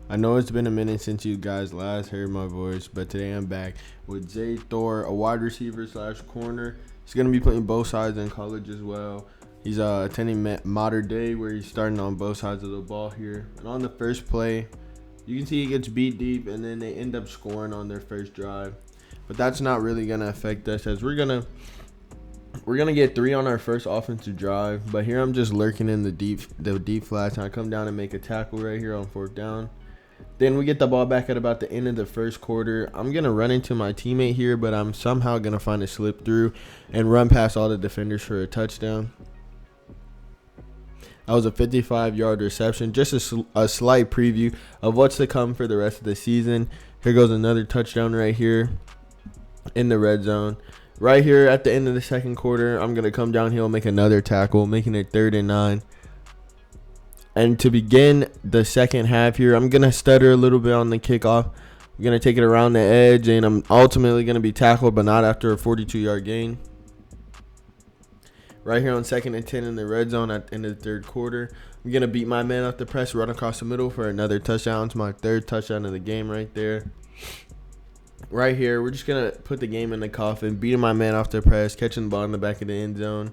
I know it's been a minute since you guys last heard my voice, but today I'm back with Zay Thor, a wide receiver slash corner. He's going to be playing both sides in college as well. He's attending Modern Day, where he's starting on both sides of the ball here. And on the first play, you can see he gets beat deep, and then they end up scoring on their first drive. But that's not really going to affect us, as we're gonna get 3 on our first offensive drive. But here I'm just lurking in the deep flats, and I come down and make a tackle right here on 4th down. Then we get the ball back at about the end of the first quarter. I'm going to run into my teammate here, but I'm somehow going to find a slip through and run past all the defenders for a touchdown. That was a 55-yard reception. Just a slight preview of what's to come for the rest of the season. Here goes another touchdown right here in the red zone. Right here at the end of the second quarter, I'm going to come downhill and make another tackle, making it 3rd and 9. And to begin the second half here, I'm going to stutter a little bit on the kickoff. I'm going to take it around the edge, and I'm ultimately going to be tackled, but not after a 42-yard gain. Right here on 2nd and 10 in the red zone at the end of the third quarter, I'm going to beat my man off the press, run across the middle for another touchdown. It's my 3rd touchdown of the game right there. Right here, we're just going to put the game in the coffin, beating my man off the press, catching the ball in the back of the end zone.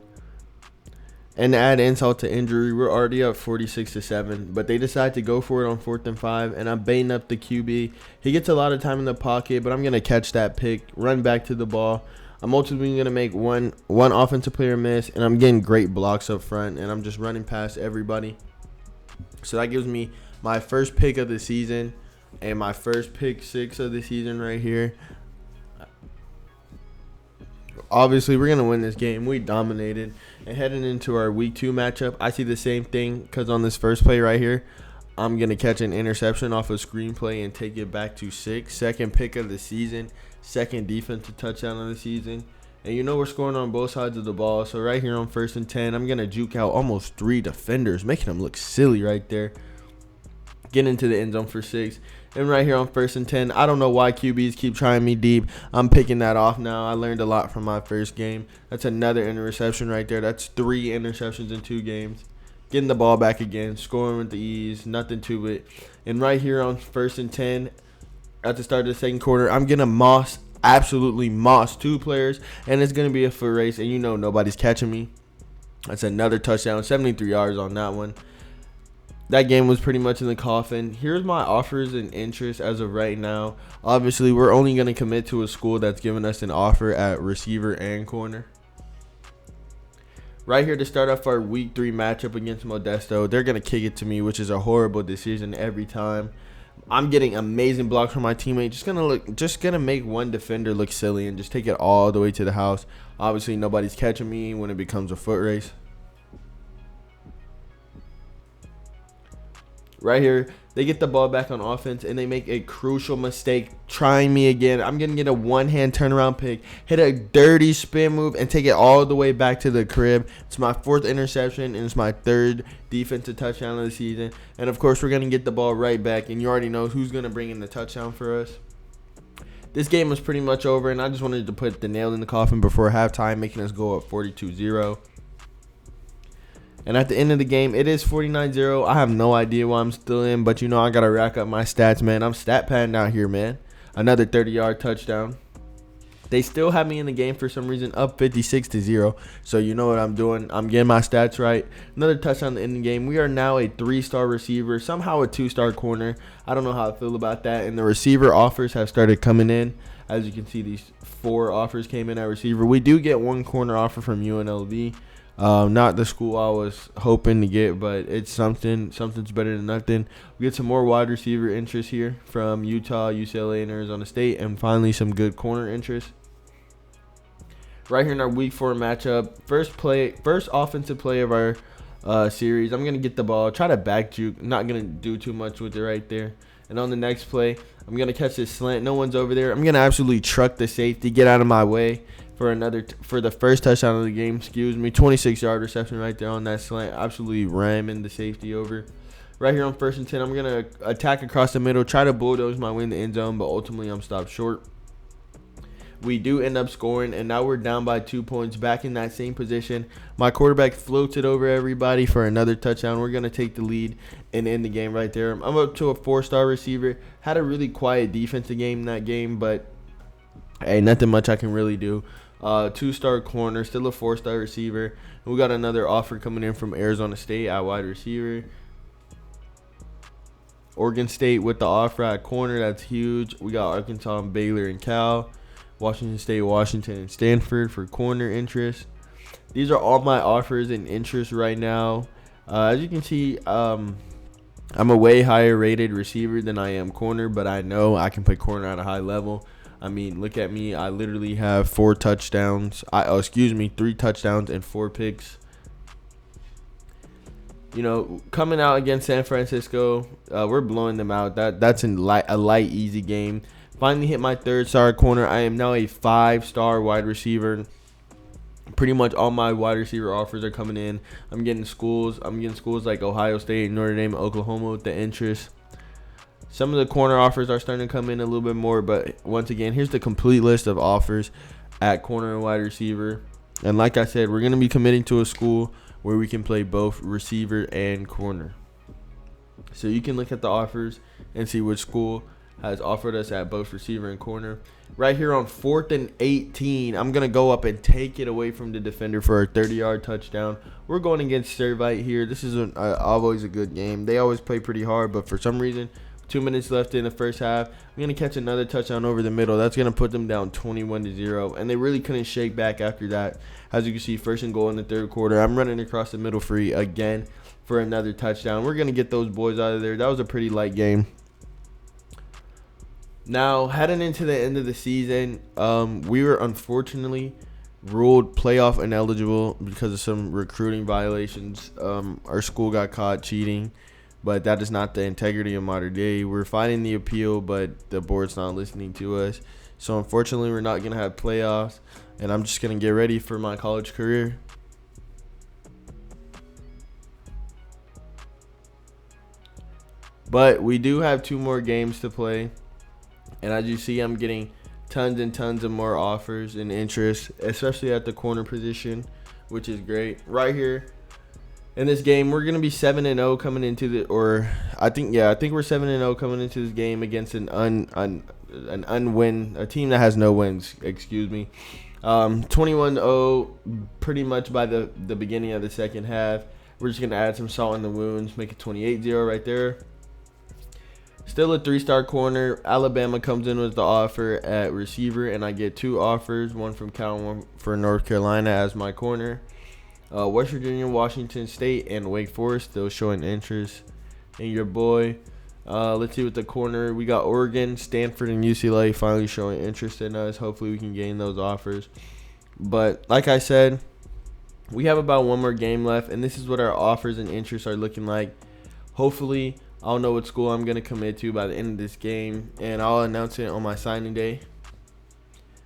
And to add insult to injury, we're already up 46-7, but they decide to go for it on 4th and 5, and I'm baiting up the QB. He gets a lot of time in the pocket, but I'm going to catch that pick, run back to the ball. I'm ultimately going to make one offensive player miss, and I'm getting great blocks up front, and I'm just running past everybody. So that gives me my first pick of the season and my first pick 6 of the season right here. Obviously, we're going to win this game. We dominated. And heading into our week 2 matchup, I see the same thing because on this first play right here, I'm going to catch an interception off a screenplay and take it back to 6. Second pick of the season. Second defensive touchdown of the season. And you know we're scoring on both sides of the ball. So right here on 1st and 10, I'm going to juke out almost 3 defenders, making them look silly right there. Get into the end zone for 6. And right here on 1st and 10, I don't know why QBs keep trying me deep. I'm picking that off now. I learned a lot from my first game. That's another interception right there. That's 3 interceptions in 2 games. Getting the ball back again, scoring with the ease, nothing to it. And right here on 1st and 10, at the start of the second quarter, I'm going to absolutely moss 2 players, and it's going to be a foot race, and you know nobody's catching me. That's another touchdown, 73 yards on that one. That game was pretty much in the coffin. Here's my offers and interest as of right now. Obviously, we're only going to commit to a school that's giving us an offer at receiver and corner. Right here to start off our week 3 matchup against Modesto. They're going to kick it to me, which is a horrible decision every time. I'm getting amazing blocks from my teammate. Just gonna make one defender look silly and just take it all the way to the house. Obviously, nobody's catching me when it becomes a foot race. Right here, they get the ball back on offense, and they make a crucial mistake trying me again. I'm going to get a one-hand turnaround pick, hit a dirty spin move, and take it all the way back to the crib. It's my 4th interception, and it's my 3rd defensive touchdown of the season. And, of course, we're going to get the ball right back, and you already know who's going to bring in the touchdown for us. This game was pretty much over, and I just wanted to put the nail in the coffin before halftime, making us go up 42-0. And at the end of the game, it is 49-0. I have no idea why I'm still in, but you know I got to rack up my stats, man. I'm stat padding out here, man. Another 30-yard touchdown. They still have me in the game for some reason, up 56-0. So you know what I'm doing. I'm getting my stats right. Another touchdown in the game. We are now a 3-star receiver, somehow a 2-star corner. I don't know how I feel about that. And the receiver offers have started coming in. As you can see, these 4 offers came in at receiver. We do get 1 corner offer from UNLV. Not the school I was hoping to get, but it's something. Something's better than nothing. We get some more wide receiver interest here from Utah, UCLA, and Arizona State, and finally some good corner interest. Right here in our Week 4 matchup, first offensive play of our series. I'm gonna get the ball, try to back juke. Not gonna do too much with it right there. And on the next play, I'm gonna catch this slant. No one's over there. I'm gonna absolutely truck the safety, get out of my way. For the first touchdown of the game, 26-yard reception right there on that slant, absolutely ramming the safety over. Right here on 1st and 10, I'm going to attack across the middle, try to bulldoze my way in the end zone, but ultimately I'm stopped short. We do end up scoring, and now we're down by 2 points, back in that same position. My quarterback floats it over everybody for another touchdown. We're going to take the lead and end the game right there. I'm up to a 4-star receiver. Had a really quiet defensive game in that game, but hey, nothing much I can really do. 2-star corner, still a 4-star receiver. We got another offer coming in from Arizona State at wide receiver. Oregon State with the offer at corner. That's huge. We got Arkansas and Baylor and Cal. Washington State, Washington, and Stanford for corner interest. These are all my offers and interest right now. As you can see, I'm a way higher rated receiver than I am corner, but I know I can play corner at a high level. I mean, look at me. I literally have 3 touchdowns and 4 picks. You know, coming out against San Francisco, we're blowing them out. That's a light, easy game. Finally hit my 3rd-star corner. I am now a 5-star wide receiver. Pretty much all my wide receiver offers are coming in. I'm getting schools like Ohio State, Notre Dame, Oklahoma with the interest. Some of the corner offers are starting to come in a little bit more, but once again, here's the complete list of offers at corner and wide receiver. And like I said, we're going to be committing to a school where we can play both receiver and corner. So you can look at the offers and see which school has offered us at both receiver and corner. Right here on 4th and 18, I'm going to go up and take it away from the defender for a 30-yard touchdown. We're going against Servite here. This is always a good game. They always play pretty hard, but for some reason, 2 minutes left in the first half, I'm going to catch another touchdown over the middle. That's going to put them down 21-0, and they really couldn't shake back after that. As you can see, 1st and goal in the 3rd quarter. I'm running across the middle free again for another touchdown. We're going to get those boys out of there. That was a pretty light game. Now, heading into the end of the season, we were unfortunately ruled playoff ineligible because of some recruiting violations. Our school got caught cheating, but that is not the integrity of modern day. We're fighting the appeal, but the board's not listening to us. So, unfortunately, we're not going to have playoffs, and I'm just going to get ready for my college career. But we do have 2 more games to play. And as you see, I'm getting tons and tons of more offers and interest, especially at the corner position, which is great. Right here in this game, we're going to be 7-0 coming into I think we're 7-0 coming into this game against a team that has no wins, 21-0 pretty much by the beginning of the second half. We're just going to add some salt in the wounds, make it 28-0 right there. Still a 3-star corner. Alabama comes in with the offer at receiver, and I get 2 offers, one from Cal, one for North Carolina as my corner. West Virginia, Washington State, and Wake Forest still showing interest in your boy. Let's see with the corner. We got Oregon, Stanford, and UCLA finally showing interest in us. Hopefully we can gain those offers. But like I said, we have about 1 more game left, and this is what our offers and interests are looking like. Hopefully, I'll know what school I'm going to commit to by the end of this game, and I'll announce it on my signing day.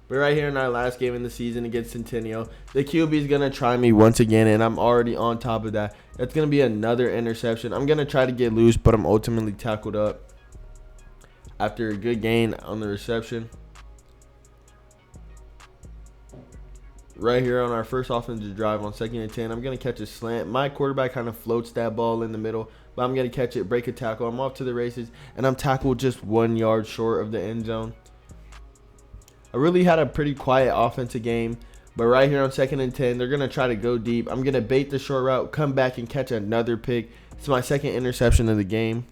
But right here in our last game in the season against Centennial, the QB is going to try me once again, and I'm already on top of that. That's going to be another interception. I'm going to try to get loose, but I'm ultimately tackled up after a good gain on the reception. Right here on our first offensive drive on 2nd and 10, I'm going to catch a slant. My quarterback kind of floats that ball in the middle, but I'm going to catch it, break a tackle. I'm off to the races, and I'm tackled just 1 yard short of the end zone. I really had a pretty quiet offensive game, but right here on 2nd and 10, they're going to try to go deep. I'm going to bait the short route, come back and catch another pick. It's my 2nd interception of the game.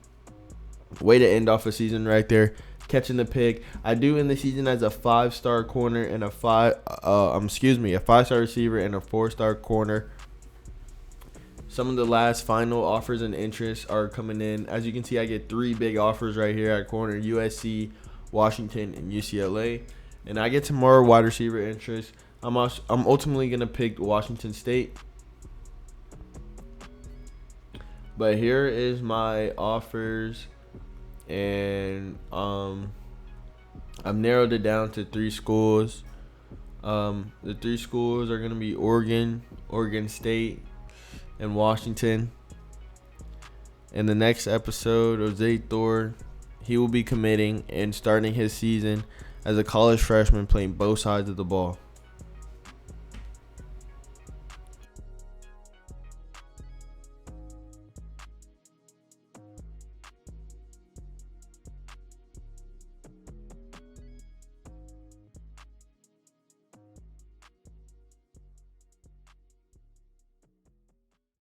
Way to end off a season right there, catching the pick. I do end the season as a 5-star corner and a 5-star receiver and a 4-star corner. Some of the last final offers and interests are coming in. As you can see, I get 3 big offers right here at corner: USC, Washington, and UCLA. And I get some more wide receiver interest. I'm ultimately going to pick Washington State. But here is my offers. And I've narrowed it down to 3 schools. The 3 schools are going to be Oregon, Oregon State, and Washington. In the next episode of Zay Thor, he will be committing and starting his season as a college freshman playing both sides of the ball.